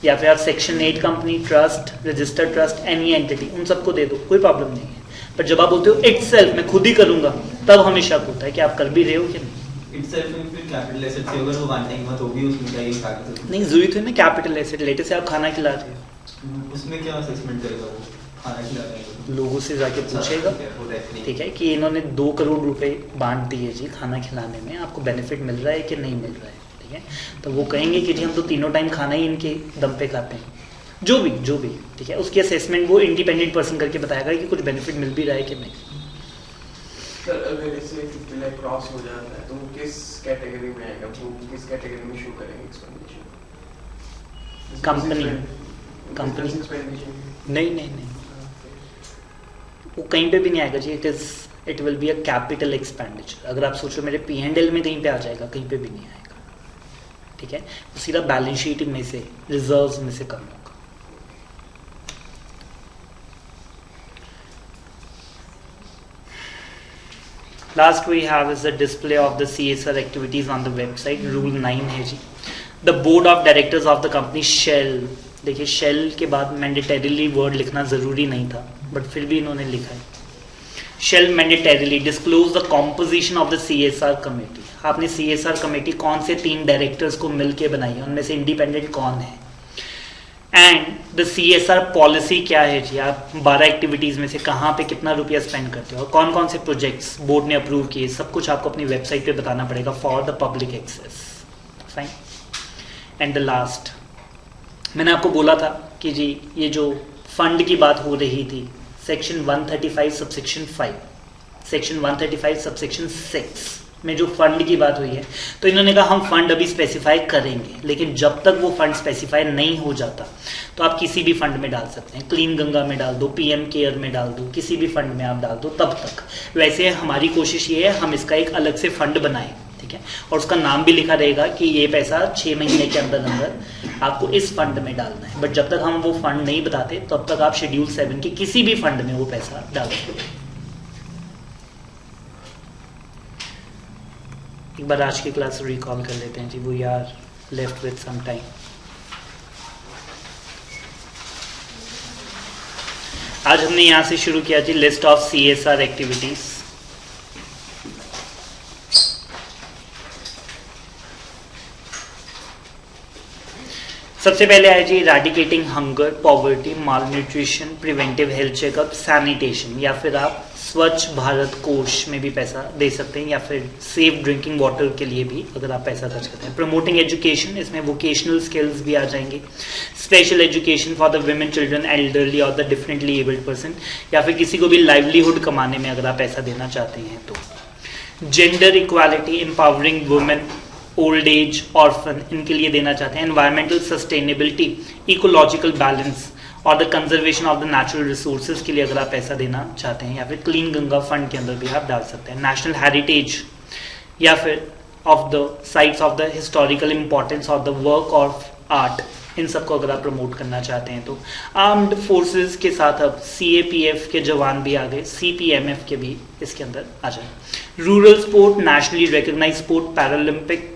या फिर आप section 8 company, trust, registered trust, any entity, उन सबको दे दो, कोई प्रॉब्लम नहीं है। पर जब आप बोलते हो इटसेल्फ मैं खुद ही करूंगा, तब हमें शक होता है कि आप कर भी रहे हो कि नहीं। इटसेल्फ में फिर कैपिटल एसेट से अगर वो वन टाइम मत होगी, उसमें क्या इम्पैक्ट नहीं, जरूरी तो है ना कैपिटल एसेट, लेटर से आप खाना खिला रहे हो, उसमें क्या असेसमेंट करेगा वो, खाना खिला रहे हो, लोगों से जाके पूछेगा, ठीक है, कि इन्होंने 2 करोड़ रुपए बांट दिए जी खाना खिलाने में, आपको बेनिफिट मिल रहा है कि नहीं मिल रहा है, ठीक है, तो वो कहेंगे कि जी हम तो तीनों टाइम खाना ही इनके दम पे खाते हैं, जो भी ठीक है, उसकी असेसमेंट वो इंडिपेंडेंट पर्सन करके बताएगा कि कुछ बेनिफिट मिल भी रहा है कि नहीं। सर अगर इससे 50 लाख क्रॉस हो जाता है तो वो किस कैटेगरी में आएगा, वो किस कैटेगरी में शो करेंगे एक्सपेंडिचर? कंपनी नहीं वो कहीं पे भी नहीं आएगा जी। It will be a capital expenditure. अगर आप सोचो मेरे P&L में कहीं पे आ जाएगा, कहीं पे भी नहीं आएगा, ठीक है। तो सीधा बैलेंस शीट में से, रिजर्व्स में से कम होगा। Last we have is the display of the CSR activities on the website. Rule 9 है जी। The board of directors of the company shall, देखिए shall के बाद mandatorily word लिखना जरूरी नहीं था, बट फिर भी इन्होंने लिखा है। Shall mandatorily disclose the composition of the CSR committee. आपने CSR कमेटी कौन से 3 डायरेक्टर्स को मिलके बनाई है, उनमें से इंडिपेंडेंट कौन है, एंड द CSR पॉलिसी क्या है जी। आप 12 एक्टिविटीज में से कहाँ पे कितना रुपया स्पेंड करते हो और कौन कौन से प्रोजेक्ट्स बोर्ड ने अप्रूव किए, सब कुछ आपको अपनी वेबसाइट पे बताना पड़ेगा for the public access. Fine. And the last, मैंने आपको बोला था कि जी ये जो फंड की बात हो रही थी, सेक्शन 135 सबसेक्शन 5, सेक्शन 135 सबसेक्शन 6 में जो फंड की बात हुई है, तो इन्होंने कहा हम फंड अभी स्पेसिफाई करेंगे, लेकिन जब तक वो फंड स्पेसिफाई नहीं हो जाता तो आप किसी भी फंड में डाल सकते हैं। क्लीन गंगा में डाल दो, PM केयर में डाल दो, किसी भी फंड में आप डाल दो तब तक। वैसे हमारी कोशिश ये है हम इसका एक अलग से फंड बनाएं, ठीक है, और उसका नाम भी लिखा रहेगा कि ये पैसा 6 महीने के अंदर अंदर आपको इस फंड में डालना है। बट जब तक हम वो फंड नहीं बताते तब तक आप शेड्यूल 7 के किसी भी फंड में वो पैसा डाल सकते हैं। एक बार आज की क्लास रिकॉल कर लेते हैं जी, we are left with some time. आज हमने यहां से शुरू किया जी लिस्ट ऑफ CSR एक्टिविटीज। सबसे पहले आया जी eradicating hunger, poverty, malnutrition, preventive health checkup, sanitation, या फिर आप स्वच्छ भारत कोष में भी पैसा दे सकते हैं, या फिर सेफ ड्रिंकिंग वाटर के लिए भी अगर आप पैसा खर्च करते हैं। प्रमोटिंग एजुकेशन, इसमें वोकेशनल स्किल्स भी आ जाएंगे। Special education for the women, children, elderly और द डिफरेंटली एबल्ड पर्सन, या फिर किसी को भी लाइवलीहुड कमाने में अगर आप पैसा देना चाहते हैं तो। Gender equality, empowering women, old age, orphan, इनके लिए देना चाहते हैं। एनवायरमेंटल सस्टेनेबिलिटी, इकोलॉजिकल बैलेंस और the conservation of the natural resources के लिए अगर आप पैसा देना चाहते हैं, या फिर क्लीन गंगा फंड के अंदर भी आप डाल सकते हैं। नेशनल हेरिटेज, या फिर of the sites of the historical importance of the work of art, इन सबको अगर आप प्रमोट करना चाहते हैं तो। आर्म्ड फोर्सेस के साथ अब CAPF के जवान भी आ गए, CPMF के भी इसके अंदर आ जाए। Rural sport, nationally recognise sport, Paralympic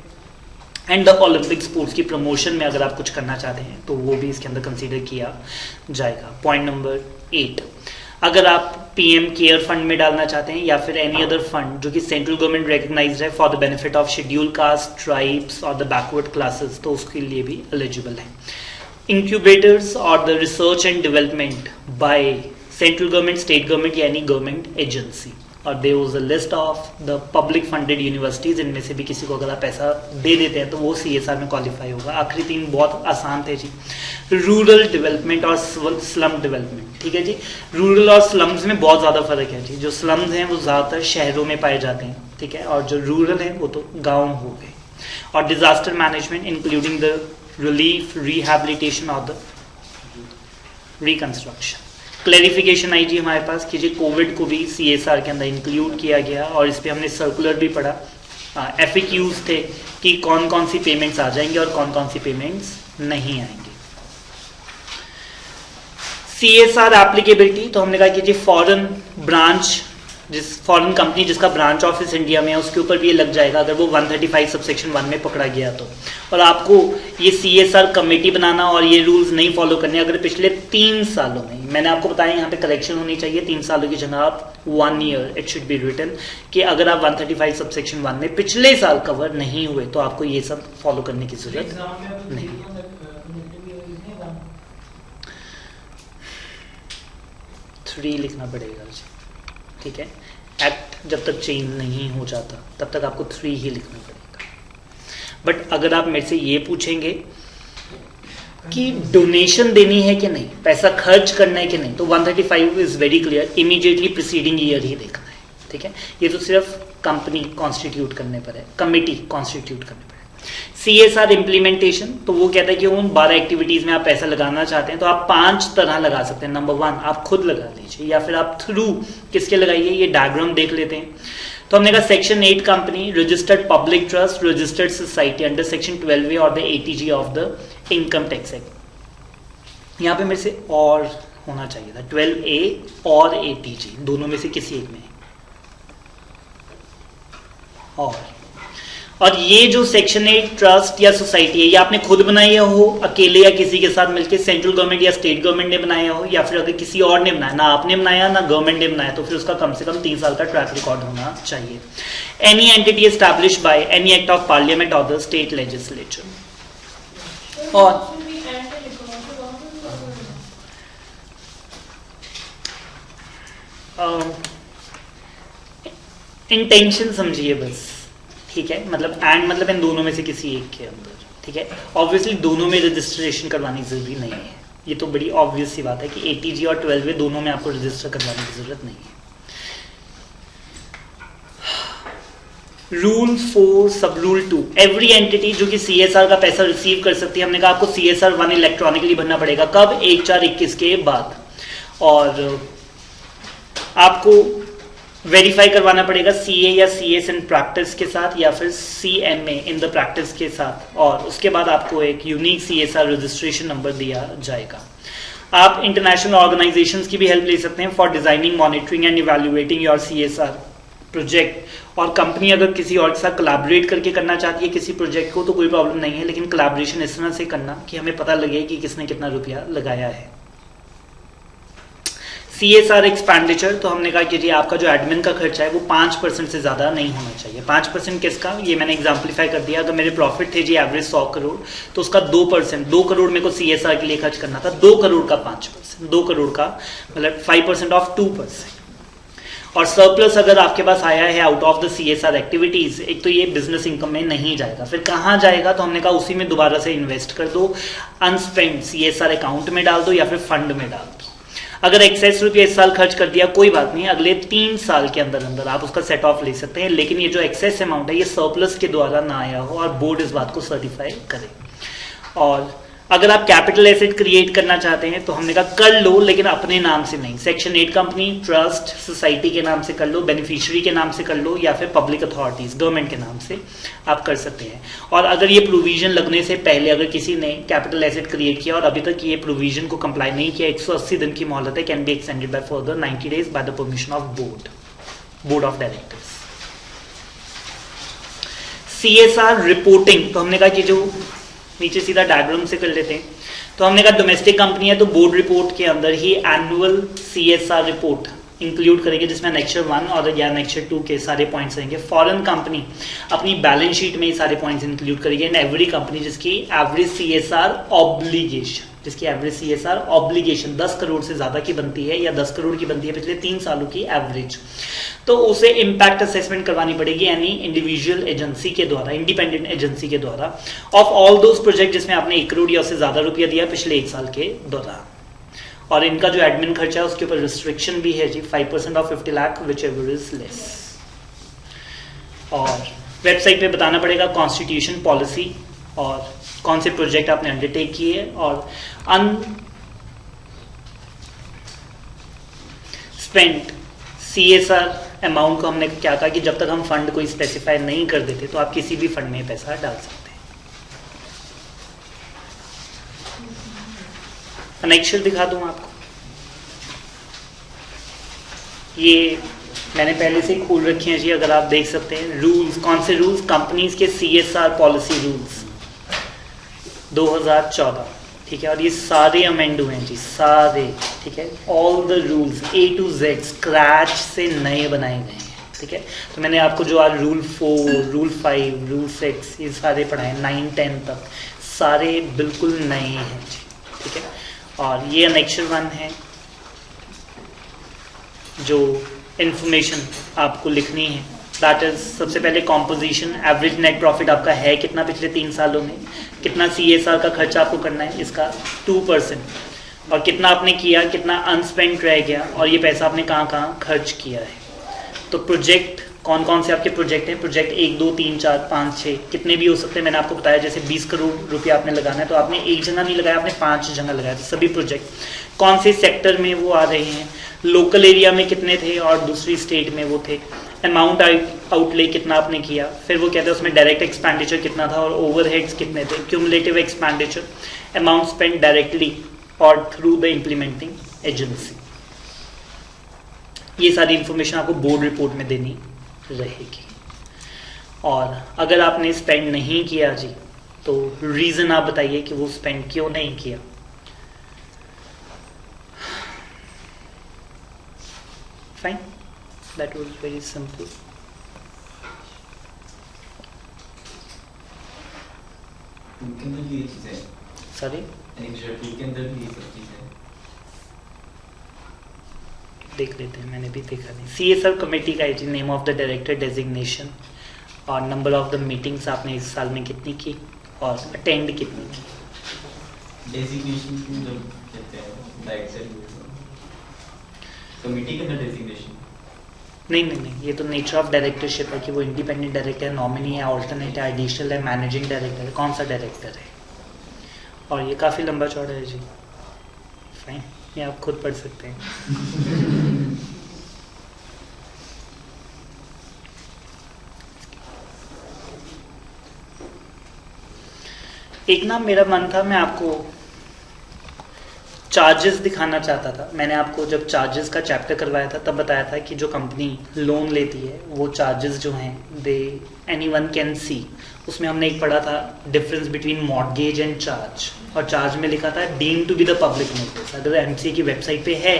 and the Olympic sports की प्रमोशन में अगर आप कुछ करना चाहते हैं तो वो भी इसके अंदर कंसीडर किया जाएगा। पॉइंट नंबर 8, अगर आप PM केयर फंड में डालना चाहते हैं या फिर एनी अदर फंड जो कि सेंट्रल गवर्नमेंट रिकॉग्नाइज्ड है for the benefit of schedule caste, tribes और द बैकवर्ड क्लासेस, तो उसके लिए भी एलिजिबल है। इंक्यूबेटर्स और the research and development by central government, state government या एनी गवर्नमेंट एजेंसी, और there was a list of the public funded universities, इनमें से भी किसी को अगर आप पैसा दे देते हैं तो वो CSR में क्वालिफाई होगा। आखिरी 3 बहुत आसान थे जी, रूरल डेवलपमेंट और स्लम डेवलपमेंट, ठीक है जी। रूरल और स्लम्स में बहुत ज़्यादा फर्क है जी। जो स्लम्स हैं वो ज़्यादातर शहरों में पाए जाते हैं, ठीक है, और जो रूरल हैं वो तो गाँव हो गए। और disaster management including the relief, rehabilitation और द रिकंस्ट्रक्शन। क्लैरिफिकेशन आई जी हमारे पास कि जी कोविड को भी CSR के अंदर इंक्लूड किया गया, और इस पे हमने सर्कुलर भी पढ़ा। FAQs थे कि कौन कौन सी पेमेंट्स आ जाएंगे और कौन कौन सी पेमेंट्स नहीं आएंगे। CSR एप्लीकेबिलिटी, तो हमने कहा कि जी फॉरेन ब्रांच, जिस फॉरेन कंपनी जिसका ब्रांच ऑफिस इंडिया में है उसके ऊपर भी ये लग जाएगा अगर वो 135 सबसेक्शन 1 में पकड़ा गया तो। और आपको ये CSR कमेटी बनाना और ये रूल्स नहीं फॉलो करने अगर पिछले 3 सालों में, मैंने आपको बताया यहाँ पे करेक्शन होनी चाहिए, 3 सालों की जगह आप 1 year it should be written, कि अगर आप 135 सबसेक्शन 1 में पिछले साल कवर नहीं हुए तो आपको ये सब फॉलो करने की जरूरत नहीं। 3 लिखना पड़ेगा जी, ठीक है। एक्ट जब तक चेंज नहीं हो जाता तब तक आपको 3 ही लिखना पड़ेगा। बट अगर आप मेरे से ये पूछेंगे कि डोनेशन देनी है कि नहीं, पैसा खर्च करना है कि नहीं, तो 135 is very clear, immediately preceding year ही देखना है, ठीक है। ये तो सिर्फ कंपनी कॉन्स्टिट्यूट करने पर है, कमिटी कॉन्स्टिट्यूट करने पर है। CSR इम्प्लीमेंटेशन, तो वो कहता है कि उन 12 एक्टिविटीज में आप पैसा लगाना चाहते हैं तो आप 5 तरह लगा सकते हैं। नंबर 1 आप खुद लगा लीजिए, या फिर आप थ्रू किसके लगाइए, ये डायग्राम देख लेते हैं। तो हमने कहा section 8 company, registered public trust, registered society under section 12A और the ATG of the income tax act. यहाँ पे मेरे से और होना चाहिए था, 12A और ATG दोनों में से किसी एक में और ये जो सेक्शन 8 ट्रस्ट या सोसाइटी है, ये आपने खुद बनाया हो अकेले या किसी के साथ मिलकर, सेंट्रल गवर्नमेंट या स्टेट गवर्नमेंट ने बनाया हो, या फिर अगर किसी और ने बनाया, ना आपने बनाया ना गवर्नमेंट ने बनाया, तो फिर उसका कम से कम 3 साल का ट्रैक रिकॉर्ड होना चाहिए। Any entity establish by any act of parliament और द स्टेट लेजिस्लेचर। और इंटेंशन समझिए बस, ठीक है, मतलब एंड मतलब इन दोनों में से किसी एक के अंदर, ठीक है। ऑब्वियसली दोनों में रजिस्ट्रेशन करवानी जरूरी नहीं है, ये तो बड़ी ऑब्वियस सी बात है कि ATG और 12A दोनों में आपको रजिस्टर करवाने की जरूरत नहीं है। रूल 4 सब रूल 2, एवरी एंटिटी जो कि CSR का पैसा रिसीव कर सकती है, हमने कहा आपको CSR 1 इलेक्ट्रॉनिकली भरना पड़ेगा, कब, 1/4/21 के बाद, और आपको वेरीफाई करवाना पड़ेगा CA या CS इन प्रैक्टिस के साथ, या फिर CMA इन द प्रैक्टिस के साथ, और उसके बाद आपको एक यूनिक CSR रजिस्ट्रेशन नंबर दिया जाएगा। आप इंटरनेशनल ऑर्गेनाइजेशंस की भी हेल्प ले सकते हैं for designing, monitoring and evaluating your CSR project. और कंपनी अगर किसी और के साथ कोलैबोरेट करके करना चाहती है किसी प्रोजेक्ट को तो कोई प्रॉब्लम नहीं है, लेकिन कोलैबोरेशन इस तरह से करना कि हमें पता लगे कि किसने कितना रुपया लगाया है। CSR एक्सपेंडिचर, तो हमने कहा कि जी आपका जो एडमिन का खर्चा है वो 5% से ज़्यादा नहीं होना चाहिए। 5% किसका, ये मैंने एग्जाम्पलीफाई कर दिया। अगर मेरे प्रॉफिट थे जी एवरेज 100 करोड़, तो उसका 2%, 2 करोड़ मेरे को CSR के लिए खर्च करना था, 2 करोड़ का 5%, 2 करोड़ का मतलब 5% ऑफ 2%। और सरप्लस अगर आपके पास आया है out of the CSR activities, एक तो ये बिजनेस इनकम में नहीं जाएगा, फिर कहाँ जाएगा, तो हमने कहा उसी में दोबारा से इन्वेस्ट कर दो, अनस्पेंड CSR अकाउंट में डाल दो या फिर फंड में डाल दो। अगर एक्सेस रुपया इस साल खर्च कर दिया कोई बात नहीं, अगले 3 साल के अंदर अंदर आप उसका सेट ऑफ ले सकते हैं, लेकिन ये जो एक्सेस अमाउंट है ये सरप्लस के द्वारा ना आया हो और बोर्ड इस बात को सर्टिफाई करे। और अगर आप कैपिटल एसेट क्रिएट करना चाहते हैं तो हमने कहा कर लो, लेकिन अपने नाम से नहीं। सेक्शन 8 कंपनी, ट्रस्ट, सोसाइटी के नाम से कर लो, बेनिफिशियरी के नाम से कर लो, या फिर पब्लिक अथॉरिटीज गवर्नमेंट के नाम से आप कर सकते हैं। और अगर ये प्रोविजन लगने से पहले अगर किसी ने कैपिटल एसेट क्रिएट किया और अभी तक ये प्रोविजन को कंप्लाई नहीं किया, 180 दिन की मोहलत है, can be extended by further 90 days by the permission of board of directors. CSR reporting, तो हमने कहा कि जो नीचे सीधा डायग्राम से कर लेते हैं, तो हमने कहा डोमेस्टिक कंपनी है तो बोर्ड रिपोर्ट के अंदर ही एनुअल CSR रिपोर्ट इंक्लूड करेंगे, जिसमें एनेक्चर 1 और या एनेक्चर 2 के सारे पॉइंट्स रहेंगे। फॉरेन कंपनी अपनी बैलेंस शीट में ये सारे पॉइंट्स इंक्लूड करेंगे। एंड एवरी कंपनी जिसकी एवरेज CSR ऑब्लिगेशन, जिसकी एवरेज CSR ऑब्लिगेशन 10 करोड़ से ज्यादा की बनती है या 10 करोड़ की बनती है पिछले 3 सालों की एवरेज, तो उसे इम्पैक्ट असेसमेंट करवानी पड़ेगी यानी इंडिविजुअल एजेंसी के द्वारा, इंडिपेंडेंट एजेंसी के द्वारा, ऑफ ऑल दोज प्रोजेक्ट जिसमें आपने 1 करोड़ या उससे ज्यादा रुपया दिया पिछले 1 साल के दौरान। और इनका जो एडमिन खर्चा है उसके ऊपर रिस्ट्रिक्शन भी है जी, 5% of 50 lakh which ever is less. और वेबसाइट पे बताना पड़ेगा कॉन्स्टिट्यूशन, पॉलिसी और कौन से प्रोजेक्ट आपने अंडरटेक किए, और अनस्पेंट CSR अमाउंट को हमने क्या कहा कि जब तक हम फंड को स्पेसिफाई नहीं कर देते तो आप किसी भी फंड में पैसा डाल सकते हैं। अनेक्शल दिखा दूं आपको, ये मैंने पहले से ही खोल रखे हैं जी, अगर आप देख सकते हैं। रूल्स, कौन से रूल्स, कंपनीज के CSR पॉलिसी रूल्स 2014, ठीक है, और ये सारे अमेंड हुए हैं जी, सारे, ठीक है, all the rules A to Z scratch से नए बनाए गए हैं, ठीक है। तो मैंने आपको जो आज रूल 4, रूल 5, रूल 6 ये सारे पढ़ाए, 9, 10 तक सारे बिल्कुल नए हैं जी, ठीक है। और ये एनेक्चर 1 है जो इंफॉर्मेशन आपको लिखनी है दैट इज सबसे पहले कॉम्पोजिशन, एवरेज नेट प्रॉफिट आपका है कितना पिछले 3 सालों में, कितना CSR का खर्चा आपको करना है इसका 2%, और कितना आपने किया, कितना अनस्पेंट रह गया, और ये पैसा आपने कहाँ कहाँ खर्च किया है। तो प्रोजेक्ट कौन कौन से आपके प्रोजेक्ट हैं, प्रोजेक्ट 1 2 3 4 5 6 कितने भी हो सकते हैं। मैंने आपको बताया जैसे 20 करोड़ रुपया आपने लगाना है तो आपने एक जगह नहीं लगाया, आपने 5 जगह लगाया। तो सभी प्रोजेक्ट कौन से सेक्टर में वो आ रहे हैं, लोकल एरिया में कितने थे और दूसरी स्टेट में वो थे, अमाउंट आउटले कितना आपने किया, फिर वो कहते हैं उसमें डायरेक्ट एक्सपेंडिचर कितना था और ओवरहेड्स कितने थे, cumulative expenditure, amount spend directly और थ्रू द इम्प्लीमेंटिंग एजेंसी। ये सारी इंफॉर्मेशन आपको बोर्ड रिपोर्ट में देनी रहेगी। और अगर आपने स्पेंड नहीं किया जी तो रीजन आप बताइए कि वो स्पेंड क्यों नहीं किया। Fine, that was very simple. उनके अंदर भी ये चीज़ है, सॉरी एग्जीक्यूटिव के अंदर भी ये सब चीज़ है। देख लेते हैं, मैंने भी देखा नहीं। CSR कमेटी का है name of the director, designation और नंबर ऑफ द मीटिंग्स आपने इस साल में कितनी की और अटेंड कितनी की। डेजिग्नेशन जो कहते हैं डायरेक्टर कमेटी के अंदर डेजिग्नेशन नहीं, ये तो नेचर ऑफ डायरेक्टरशिप है कि वो इंडिपेंडेंट डायरेक्टर है, नॉमिनी है, ऑल्टरनेट है, एडिशनल है, मैनेजिंग डायरेक्टर है, कौन सा डायरेक्टर है। और ये काफ़ी लंबा चौड़ा है जी। फाइन, ये आप खुद पढ़ सकते हैं। एक ना मेरा मन था, मैं आपको चार्जेस दिखाना चाहता था। मैंने आपको जब चार्जेस का चैप्टर करवाया था तब बताया था कि जो कंपनी लोन लेती है वो चार्जेस जो हैं दे एनीवन कैन सी। उसमें हमने एक पढ़ा था difference between mortgage and charge, और चार्ज में लिखा था deemed to be the public notice. अगर एमसीए की वेबसाइट पे है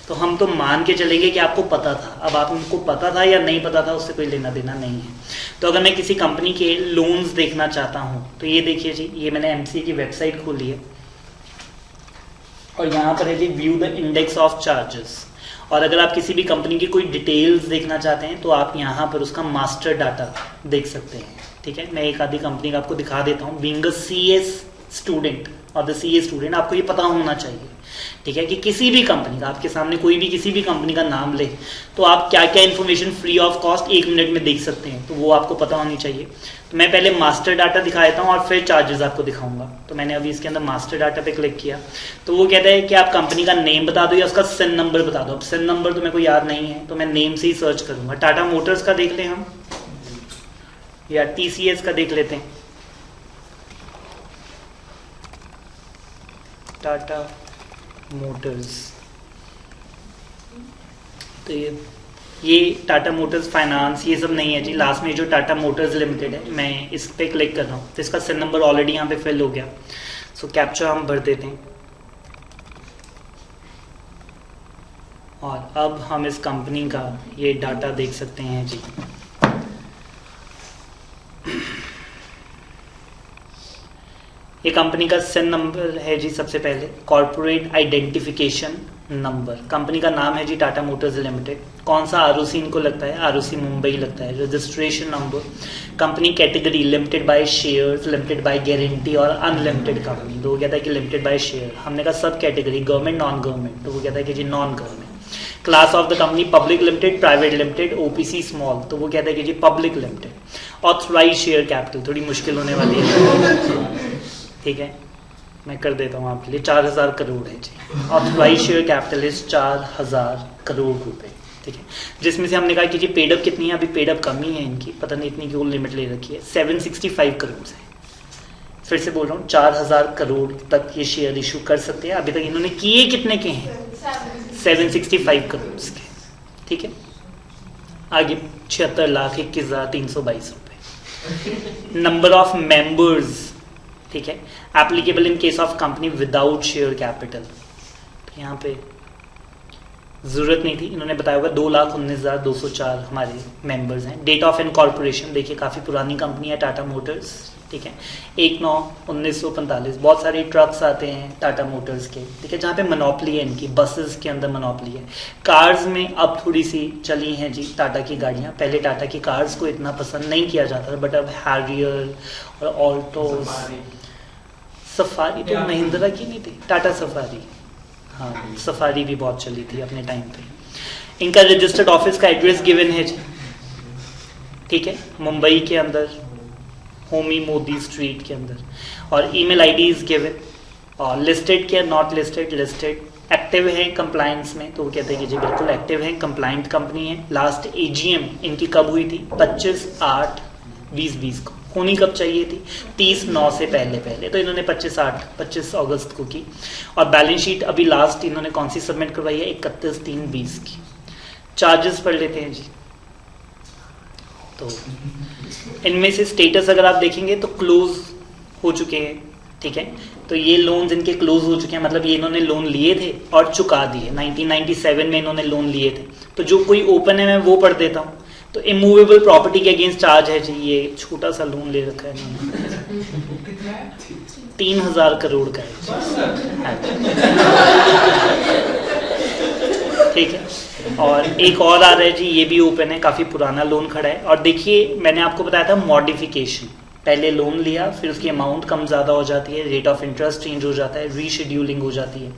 तो हम तो मान के चलेंगे कि आपको पता था। अब आपको पता था या नहीं पता था उससे कोई लेना देना नहीं है। तो अगर मैं किसी कंपनी के लोन्स देखना चाहता हूँ तो ये देखिए जी, ये मैंने एमसीए की वेबसाइट खोली है और यहाँ पर है जी view the index of charges. और अगर आप किसी भी कंपनी की कोई डिटेल्स देखना चाहते हैं तो आप यहाँ पर उसका मास्टर डाटा देख सकते हैं। ठीक है, मैं एक आधी कंपनी का आपको दिखा देता हूँ। बीइंग अ सीएस स्टूडेंट और द सीए स्टूडेंट आपको ये पता होना चाहिए, ठीक है, कि किसी भी कंपनी का, आपके सामने कोई भी किसी भी कंपनी का नाम ले तो आप क्या क्या information free of cost 1 minute में देख सकते हैं, तो वो आपको पता होनी चाहिए। तो मैं पहले मास्टर डाटा दिखा देता हूँ और फिर चार्जेस आपको दिखाऊंगा। तो मैंने अभी इसके अंदर मास्टर डाटा पे क्लिक किया तो वो कहता है कि आप कंपनी का नेम बता दो या उसका सिन नंबर बता दो। अब सिन नंबर तो मेरे को याद नहीं है तो मैं नेम से ही सर्च करूंगा। टाटा मोटर्स का देख लें हम, या TCS का देख लेते हैं। टाटा मोटर्स, तो ये टाटा मोटर्स फाइनेंस ये सब नहीं है जी। लास्ट में जो टाटा मोटर्स लिमिटेड है, मैं इस पे क्लिक कर रहा हूँ तो इसका सिन नंबर ऑलरेडी यहाँ पे फिल हो गया। सो कैप्चा हम भर देते हैं और अब हम इस कंपनी का ये डाटा देख सकते हैं जी। ये कंपनी का सिन नंबर है जी। सबसे पहले कॉर्पोरेट आइडेंटिफिकेशन नंबर, कंपनी का नाम है जी टाटा मोटर्स लिमिटेड। कौन सा आरओसी इनको लगता है, आरओसी मुंबई लगता है। Registration number, company category limited by shares, limited by guarantee और अनलिमिटेड कंपनी। तो वो कहता है कि लिमिटेड बाय शेयर। हमने कहा सब कैटेगरी गवर्नमेंट नॉन गवर्नमेंट, तो वो कहता है कि जी non government. Class of the company public limited, private limited, OPC small, तो वो कहता है कि जी public limited. Authorise share capital, थोड़ी मुश्किल होने वाली है, ठीक है, मैं कर देता हूँ आपके लिए। 4000 करोड़ है जी। Authorise share capital is 4000 crore रुपए, ठीक है, जिसमें से हमने कहा कि जी पेडअप कितनी है। अभी पेडअप कम ही है इनकी, पता नहीं इतनी क्यों लिमिट ले रखी है। 765 करोड़ है। फिर से बोल रहा हूँ 4000 करोड़ तक ये शेयर इशू कर सकते हैं। अभी तक इन्होंने किए कितने के हैं, 765 करोड़ के, ठीक है। आगे 76,21,322 रुपए। नंबर ऑफ मेंबर्स, ठीक है, applicable in case of company without share capital, तो यहाँ पे जरूरत नहीं थी, इन्होंने बताया हुआ 2,19,204 हमारे मेंबर्स हैं। डेट ऑफ इनकॉर्पोरेशन देखिए, काफी पुरानी कंपनी है टाटा मोटर्स, ठीक है। 1/9/1945 बहुत सारे ट्रक्स आते हैं टाटा मोटर्स के, ठीक है, जहाँ पे मोनोपली है इनकी, बसेस के अंदर मोनोपली है। कार्स में अब थोड़ी सी चली हैं जी टाटा की गाड़ियाँ, पहले टाटा की कार्स को इतना पसंद नहीं किया जाता था, बट अब हैरियर और ऑल्टो, सफारी तो महिंद्रा की नहीं थी, टाटा सफारी, हाँ सफारी भी बहुत चली थी अपने टाइम पे। इनका रजिस्टर्ड ऑफिस का एड्रेस गिवन है जी, ठीक है, मुंबई के अंदर, होमी मोदी स्ट्रीट के अंदर, और ईमेल आईडी इज गिवन, और लिस्टेड क्या, नॉट लिस्टेड, लिस्टेड, एक्टिव है कंप्लायंस में, तो वो कहते हैं कि जी बिल्कुल एक्टिव है, कंप्लायंट कंपनी है। लास्ट एजीएम इनकी कब हुई थी? 25/8/2020 को। होनी कब चाहिए थी? 30/9 से पहले, तो इन्होंने 25 अगस्त को की। और बैलेंस शीट अभी लास्ट इन्होंने कौन सी सबमिट करवाई है? 31/3/20 की। चार्जेस पढ़ लेते हैं जी, तो इनमें से स्टेटस अगर आप देखेंगे तो क्लोज हो चुके हैं, ठीक है, तो ये लोन्स इनके क्लोज हो चुके हैं, मतलब ये इन्होंने लोन लिए थे और चुका दिए। 1997 में इन्होंने लोन लिए थे, तो जो कोई ओपन है मैं वो पढ़ देता हूँ। तो इमूवेबल प्रॉपर्टी के अगेंस्ट चार्ज है जी, ये छोटा सा लोन ले रखा है इन्होंने, 3000 करोड़ का है, ठीक है। और एक और आ रहा है जी, ये भी ओपन है, काफी पुराना लोन खड़ा है। और देखिए मैंने आपको बताया था मॉडिफिकेशन, पहले लोन लिया, फिर उसकी अमाउंट कम ज़्यादा हो जाती है, रेट ऑफ इंटरेस्ट चेंज हो जाता है, रीशेड्यूलिंग हो जाती है,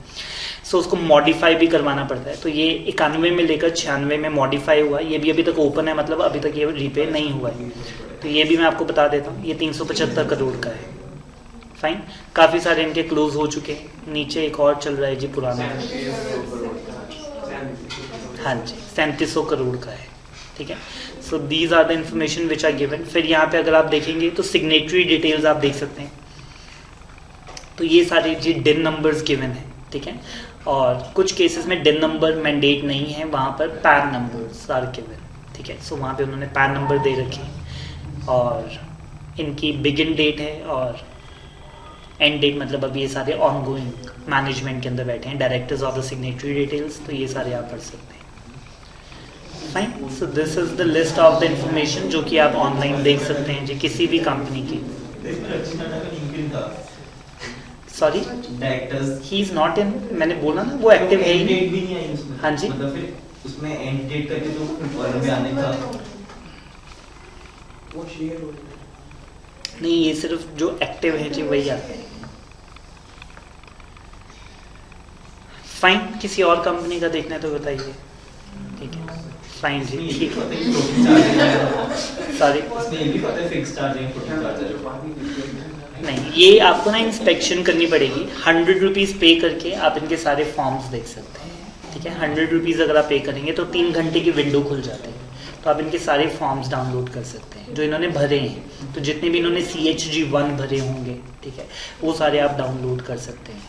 सो उसको मॉडिफाई भी करवाना पड़ता है। तो ये 91 में लेकर 96 में मॉडिफाई हुआ, ये भी अभी तक ओपन है, मतलब अभी तक ये रीपे नहीं हुआ है। तो ये भी मैं आपको बता देता हूँ, ये 375 करोड़ का है। फाइन, काफ़ी सारे इनके क्लोज हो चुके हैं। नीचे एक और चल रहा है जी पुराना, हाँ जी 3700 करोड़ का है, ठीक है। So these are the information which are given. फिर यहाँ पे अगर आप देखेंगे तो सिग्नेटरी डिटेल्स आप देख सकते हैं, तो ये सारे जी डिन नंबर्स गिवन है, ठीक है। और कुछ केसेस में डिन नंबर मैंडेट नहीं है, वहाँ पर पैन नंबर्स आर गिवन, ठीक है। सो वहाँ पे उन्होंने पैन नंबर दे रखे हैं, और इनकी बिगिन डेट है और एंड डेट, मतलब अभी ये सारे ऑनगोइंग मैनेजमेंट के अंदर बैठे हैं, directors of the signatory details, तो ये सारे आप पढ़ सकते हैं। Fine, so this is the list of the information जो कि आप ऑनलाइन देख सकते हैं जी किसी भी कंपनी की। Sorry, he is not in, मैंने बोला ना वो एक्टिव है ही नहीं। हाँ जी, मतलब फिर उसमें एंड डेट करके तो फॉर्म में आने का वो शेयर हो नहीं, ये सिर्फ जो एक्टिव है जी वही आते हैं। फाइन, किसी और कंपनी का देखना है तो बताइए, ठीक है। फाइन जी, ठीक है। सॉरी, नहीं, ये आपको ना इंस्पेक्शन करनी पड़ेगी, 100 रुपीज़ पे करके आप इनके सारे फॉर्म्स देख सकते हैं, ठीक है। 100 रुपीज़ अगर आप पे करेंगे तो 3 घंटे की विंडो खुल जाती है, तो आप इनके सारे फॉर्म्स डाउनलोड कर सकते हैं जो इन्होंने भरे हैं। तो जितने भी इन्होंने CHG 1 भरे होंगे, ठीक है, वो सारे आप डाउनलोड कर सकते हैं।